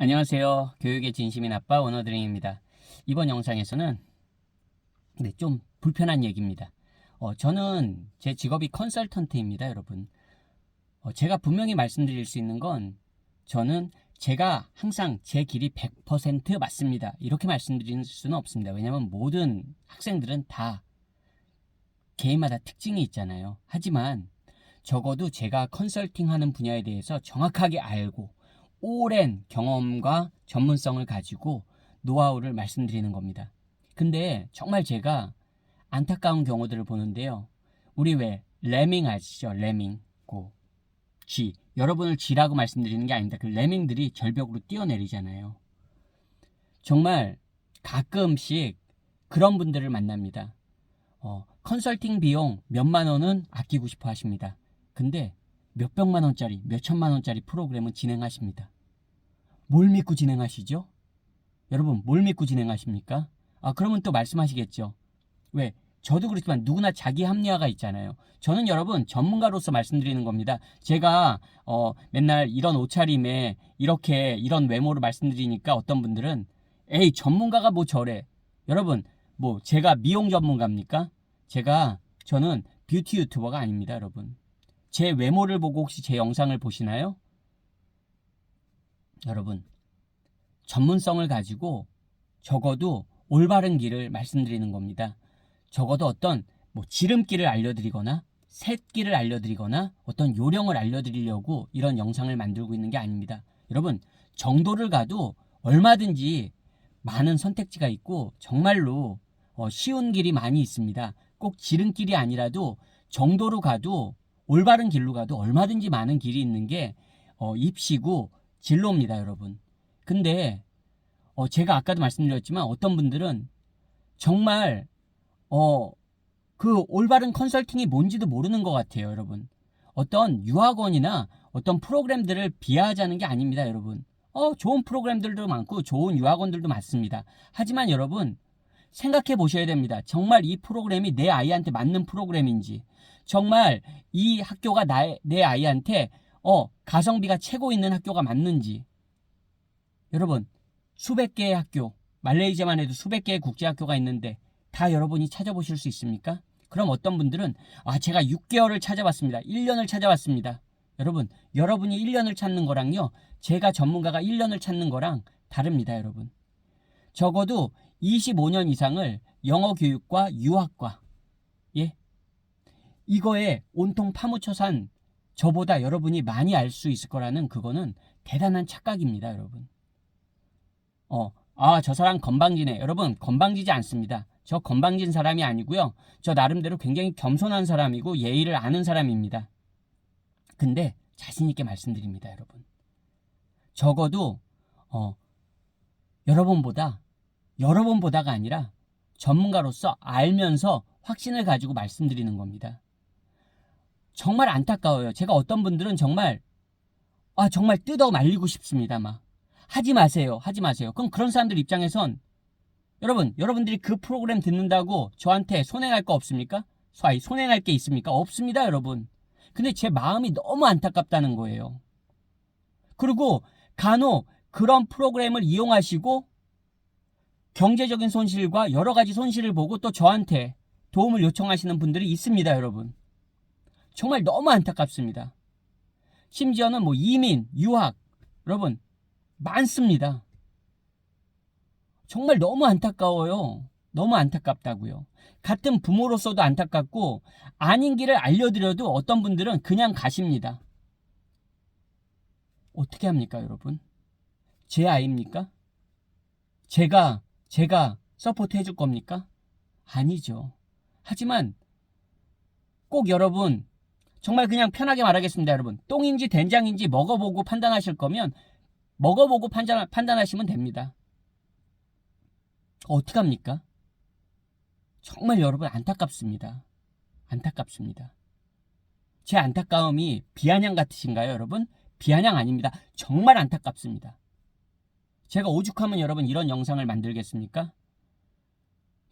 안녕하세요. 교육의 진심인 아빠 원어드림입니다. 이번 영상에서는 좀 불편한 얘기입니다. 저는 제 직업이 컨설턴트입니다, 여러분. 제가 분명히 말씀드릴 수 있는 건 저는 제가 항상 제 길이 100% 맞습니다. 이렇게 말씀드릴 수는 없습니다. 왜냐하면 모든 학생들은 다 개인마다 특징이 있잖아요. 하지만 적어도 제가 컨설팅하는 분야에 대해서 정확하게 알고 오랜 경험과 전문성을 가지고 노하우를 말씀드리는 겁니다. 근데 정말 제가 안타까운 경우들을 보는데요. 우리 왜 레밍 아시죠? 레밍, 쥐. 여러분을 쥐라고 말씀드리는 게 아닙니다. 그 레밍들이 절벽으로 뛰어내리잖아요. 정말 가끔씩 그런 분들을 만납니다. 컨설팅 비용 몇만 원은 아끼고 싶어 하십니다. 근데 몇백만 원짜리, 몇천만 원짜리 프로그램은 진행하십니다. 뭘 믿고 진행하시죠? 여러분, 뭘 믿고 진행하십니까? 그러면 또 말씀하시겠죠. 왜? 저도 그렇지만 누구나 자기 합리화가 있잖아요. 저는 여러분 전문가로서 말씀드리는 겁니다. 제가 맨날 이런 옷차림에 이런 외모로 말씀드리니까 어떤 분들은 에이, 전문가가 뭐 저래. 여러분, 뭐 제가 미용 전문가입니까? 저는 뷰티 유튜버가 아닙니다, 여러분. 제 외모를 보고 혹시 제 영상을 보시나요? 여러분, 전문성을 가지고 적어도 올바른 길을 말씀드리는 겁니다. 적어도 어떤 지름길을 알려드리거나 샛길을 알려드리거나 어떤 요령을 알려드리려고 이런 영상을 만들고 있는 게 아닙니다. 여러분, 정도를 가도 얼마든지 많은 선택지가 있고 정말로 쉬운 길이 많이 있습니다. 꼭 지름길이 아니라도 정도로 가도 올바른 길로 가도 얼마든지 많은 길이 있는 게 입시고 진로입니다, 여러분. 근데 제가 아까도 말씀드렸지만 어떤 분들은 정말 그 올바른 컨설팅이 뭔지도 모르는 것 같아요, 여러분. 어떤 유학원이나 어떤 프로그램들을 비하하자는 게 아닙니다, 여러분. 좋은 프로그램들도 많고 좋은 유학원들도 많습니다. 하지만 여러분, 생각해 보셔야 됩니다. 정말 이 프로그램이 내 아이한테 맞는 프로그램인지, 정말 이 학교가 내 아이한테 가성비가 최고 있는 학교가 맞는지. 여러분, 수백 개의 학교, 말레이시아만 해도 수백 개의 국제학교가 있는데 다 여러분이 찾아보실 수 있습니까? 그럼 어떤 분들은 제가 6개월을 찾아봤습니다. 1년을 찾아봤습니다. 여러분, 여러분이 1년을 찾는 거랑요, 제가 전문가가 1년을 찾는 거랑 다릅니다, 여러분. 적어도 25년 이상을 영어 교육과 유학과 이거에 온통 파묻혀 산 저보다 여러분이 많이 알 수 있을 거라는 그거는 대단한 착각입니다, 여러분. 저 사람 건방지네. 여러분, 건방지지 않습니다. 저 건방진 사람이 아니고요. 저 나름대로 굉장히 겸손한 사람이고 예의를 아는 사람입니다. 근데 자신 있게 말씀드립니다, 여러분. 적어도 여러분보다가 아니라 전문가로서 알면서 확신을 가지고 말씀드리는 겁니다. 정말 안타까워요. 제가 어떤 분들은 정말 뜯어 말리고 싶습니다. 하지 마세요. 그럼 그런 사람들 입장에선 여러분들이 그 프로그램 듣는다고 저한테 손해갈 거 없습니까? 손해갈 게 있습니까? 없습니다, 여러분. 근데 제 마음이 너무 안타깝다는 거예요. 그리고 간혹 그런 프로그램을 이용하시고 경제적인 손실과 여러 가지 손실을 보고 또 저한테 도움을 요청하시는 분들이 있습니다, 여러분. 정말 너무 안타깝습니다. 심지어는 이민, 유학, 여러분, 많습니다. 정말 너무 안타까워요. 너무 안타깝다고요. 같은 부모로서도 안타깝고 아닌 길을 알려드려도 어떤 분들은 그냥 가십니다. 어떻게 합니까, 여러분? 제 아이입니까? 제가 서포트 해줄 겁니까? 아니죠. 하지만 꼭 여러분, 정말 그냥 편하게 말하겠습니다, 여러분. 똥인지 된장인지 먹어보고 판단하실 거면 먹어보고 판단하시면 됩니다. 어떡합니까? 정말 여러분 안타깝습니다. 제 안타까움이 비아냥 같으신가요, 여러분? 비아냥 아닙니다. 정말 안타깝습니다. 제가 오죽하면 여러분 이런 영상을 만들겠습니까?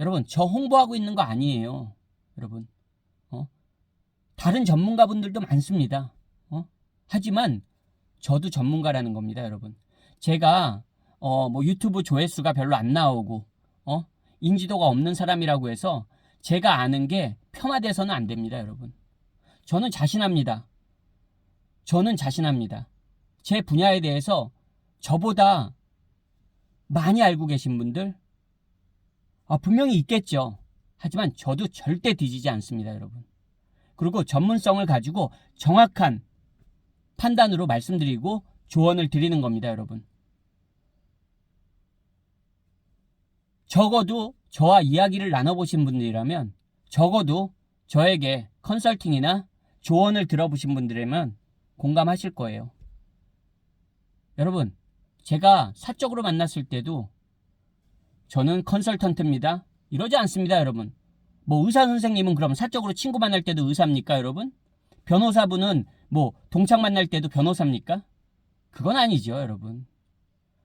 여러분, 저 홍보하고 있는 거 아니에요. 여러분, 다른 전문가분들도 많습니다. 하지만 저도 전문가라는 겁니다, 여러분. 제가 뭐 유튜브 조회수가 별로 안 나오고 인지도가 없는 사람이라고 해서 제가 아는 게 폄하돼서는 안 됩니다, 여러분. 저는 자신합니다. 저는 자신합니다. 제 분야에 대해서 저보다 많이 알고 계신 분들 분명히 있겠죠. 하지만 저도 절대 뒤지지 않습니다, 여러분. 그리고 전문성을 가지고 정확한 판단으로 말씀드리고 조언을 드리는 겁니다, 여러분. 적어도 저와 이야기를 나눠보신 분들이라면, 적어도 저에게 컨설팅이나 조언을 들어보신 분들이라면 공감하실 거예요. 여러분, 제가 사적으로 만났을 때도 저는 컨설턴트입니다, 이러지 않습니다, 여러분. 뭐 의사 선생님은 그럼 사적으로 친구 만날 때도 의사입니까, 여러분? 변호사분은 뭐 동창 만날 때도 변호사입니까? 그건 아니죠, 여러분.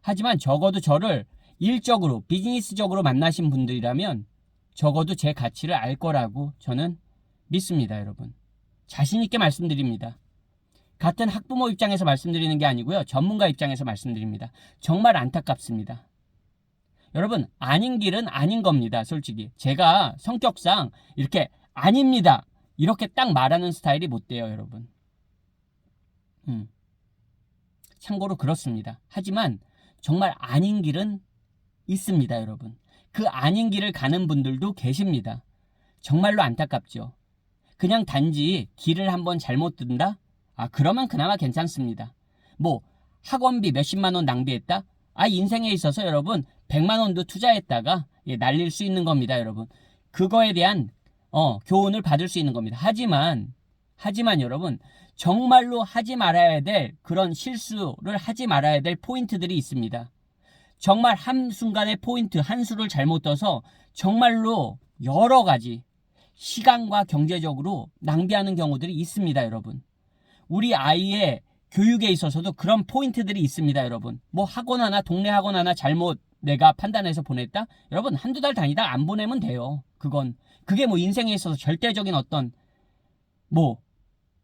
하지만 적어도 저를 일적으로, 비즈니스적으로 만나신 분들이라면 적어도 제 가치를 알 거라고 저는 믿습니다, 여러분. 자신 있게 말씀드립니다. 같은 학부모 입장에서 말씀드리는 게 아니고요, 전문가 입장에서 말씀드립니다. 정말 안타깝습니다. 여러분, 아닌 길은 아닌 겁니다, 솔직히. 제가 성격상 이렇게 아닙니다, 이렇게 딱 말하는 스타일이 못 돼요, 여러분. 참고로 그렇습니다. 하지만 정말 아닌 길은 있습니다, 여러분. 그 아닌 길을 가는 분들도 계십니다. 정말로 안타깝죠. 그냥 단지 길을 한번 잘못 든다? 그러면 그나마 괜찮습니다. 뭐 학원비 몇십만 원 낭비했다? 인생에 있어서 여러분 100만 원도 투자했다가 날릴 수 있는 겁니다, 여러분. 그거에 대한 교훈을 받을 수 있는 겁니다. 하지만 여러분, 정말로 하지 말아야 될 그런 실수를 하지 말아야 될 포인트들이 있습니다. 정말 한순간의 포인트 한 수를 잘못 떠서 정말로 여러 가지 시간과 경제적으로 낭비하는 경우들이 있습니다, 여러분. 우리 아이의 교육에 있어서도 그런 포인트들이 있습니다, 여러분. 뭐 학원 하나, 동네 학원 하나 잘못 내가 판단해서 보냈다? 여러분, 한두 달 다니다 안 보내면 돼요. 그게 뭐 인생에 있어서 절대적인 어떤 뭐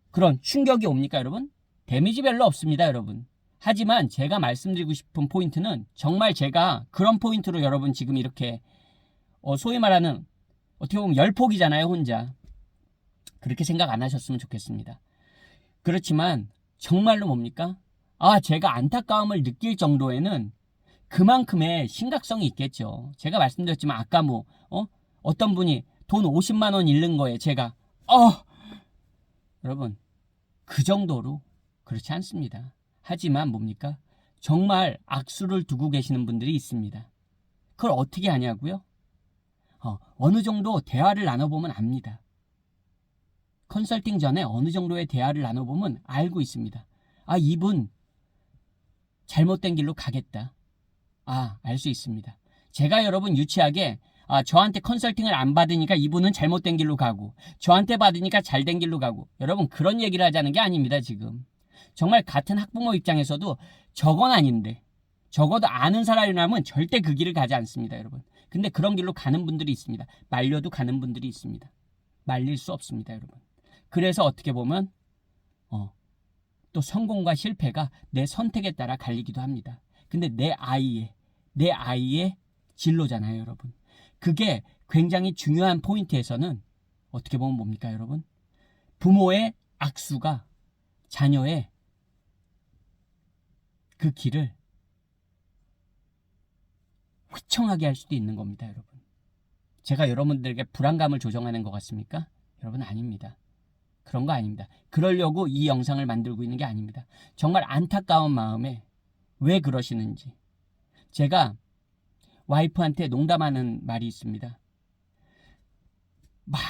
그런 충격이 옵니까, 여러분? 데미지 별로 없습니다, 여러분. 하지만 제가 말씀드리고 싶은 포인트는 정말 제가 그런 포인트로 여러분 지금 이렇게 소위 말하는 어떻게 보면 열폭이잖아요, 혼자. 그렇게 생각 안 하셨으면 좋겠습니다. 그렇지만 정말로 뭡니까? 제가 안타까움을 느낄 정도에는 그만큼의 심각성이 있겠죠. 제가 말씀드렸지만 아까 뭐 어떤 분이 돈 50만 원 잃는 거에 제가 여러분, 그 정도로 그렇지 않습니다. 하지만 뭡니까? 정말 악수를 두고 계시는 분들이 있습니다. 그걸 어떻게 하냐고요? 어느 정도 대화를 나눠보면 압니다. 컨설팅 전에 어느 정도의 대화를 나눠보면 알고 있습니다. 이분 잘못된 길로 가겠다. 알 수 있습니다. 제가 여러분 유치하게 저한테 컨설팅을 안 받으니까 이분은 잘못된 길로 가고 저한테 받으니까 잘된 길로 가고, 여러분 그런 얘기를 하자는 게 아닙니다, 지금. 정말 같은 학부모 입장에서도 저건 아닌데 적어도 아는 사람이라면 절대 그 길을 가지 않습니다, 여러분. 근데 그런 길로 가는 분들이 있습니다. 말려도 가는 분들이 있습니다. 말릴 수 없습니다, 여러분. 그래서 어떻게 보면 또 성공과 실패가 내 선택에 따라 갈리기도 합니다. 근데 내 아이의 진로잖아요, 여러분. 그게 굉장히 중요한 포인트에서는 어떻게 보면 뭡니까, 여러분? 부모의 악수가 자녀의 그 길을 휘청하게 할 수도 있는 겁니다, 여러분. 제가 여러분들에게 불안감을 조정하는 것 같습니까? 여러분, 아닙니다. 그런 거 아닙니다. 그러려고 이 영상을 만들고 있는 게 아닙니다. 정말 안타까운 마음에 왜 그러시는지. 제가 와이프한테 농담하는 말이 있습니다. 막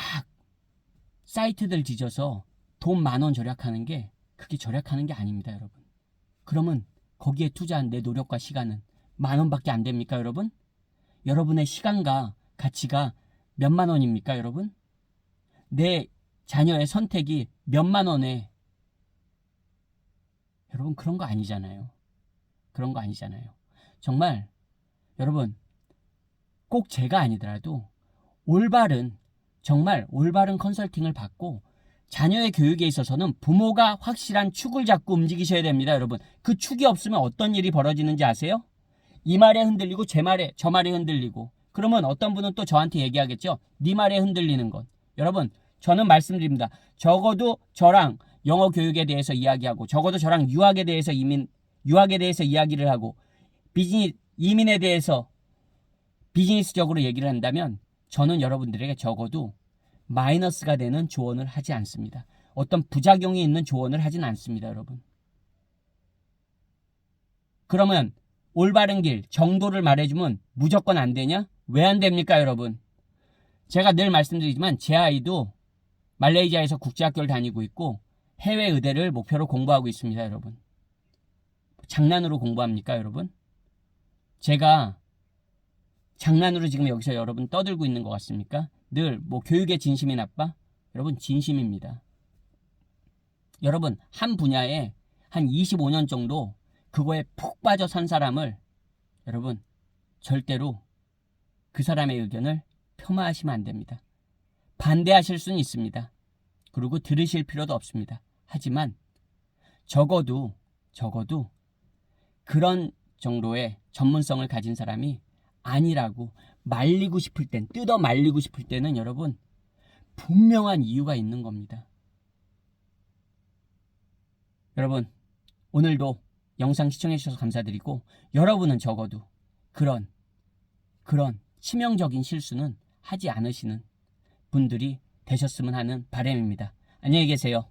사이트들 뒤져서 돈 10,000원 절약하는 게 그게 절약하는 게 아닙니다, 여러분. 그러면 거기에 투자한 내 노력과 시간은 10,000원밖에 안 됩니까, 여러분? 여러분의 시간과 가치가 몇만 원입니까, 여러분? 내 자녀의 선택이 몇만 원에, 여러분 그런 거 아니잖아요. 그런 거 아니잖아요. 정말 여러분, 꼭 제가 아니더라도 정말 올바른 컨설팅을 받고 자녀의 교육에 있어서는 부모가 확실한 축을 잡고 움직이셔야 됩니다, 여러분. 그 축이 없으면 어떤 일이 벌어지는지 아세요? 이 말에 흔들리고 저 말에 흔들리고. 그러면 어떤 분은 또 저한테 얘기하겠죠. 네 말에 흔들리는 건. 여러분, 저는 말씀드립니다. 적어도 저랑 영어 교육에 대해서 이야기하고, 적어도 저랑 유학에 대해서 이야기를 하고, 이민에 대해서 비즈니스적으로 얘기를 한다면 저는 여러분들에게 적어도 마이너스가 되는 조언을 하지 않습니다. 어떤 부작용이 있는 조언을 하진 않습니다, 여러분. 그러면 올바른 길, 정도를 말해주면 무조건 안 되냐? 왜 안 됩니까, 여러분? 제가 늘 말씀드리지만 제 아이도 말레이시아에서 국제학교를 다니고 있고 해외 의대를 목표로 공부하고 있습니다, 여러분. 장난으로 공부합니까, 여러분? 제가 장난으로 지금 여기서 여러분 떠들고 있는 것 같습니까? 늘 교육에 진심이 나빠? 여러분, 진심입니다. 여러분, 한 분야에 한 25년 정도 그거에 푹 빠져 산 사람을 여러분 절대로 그 사람의 의견을 폄하하시면 안 됩니다. 반대하실 수는 있습니다. 그리고 들으실 필요도 없습니다. 하지만 적어도 그런 정도의 전문성을 가진 사람이 아니라고 말리고 싶을 땐, 뜯어 말리고 싶을 때는 여러분 분명한 이유가 있는 겁니다. 여러분, 오늘도 영상 시청해 주셔서 감사드리고, 여러분은 적어도 그런 치명적인 실수는 하지 않으시는 분들이 되셨으면 하는 바람입니다. 안녕히 계세요.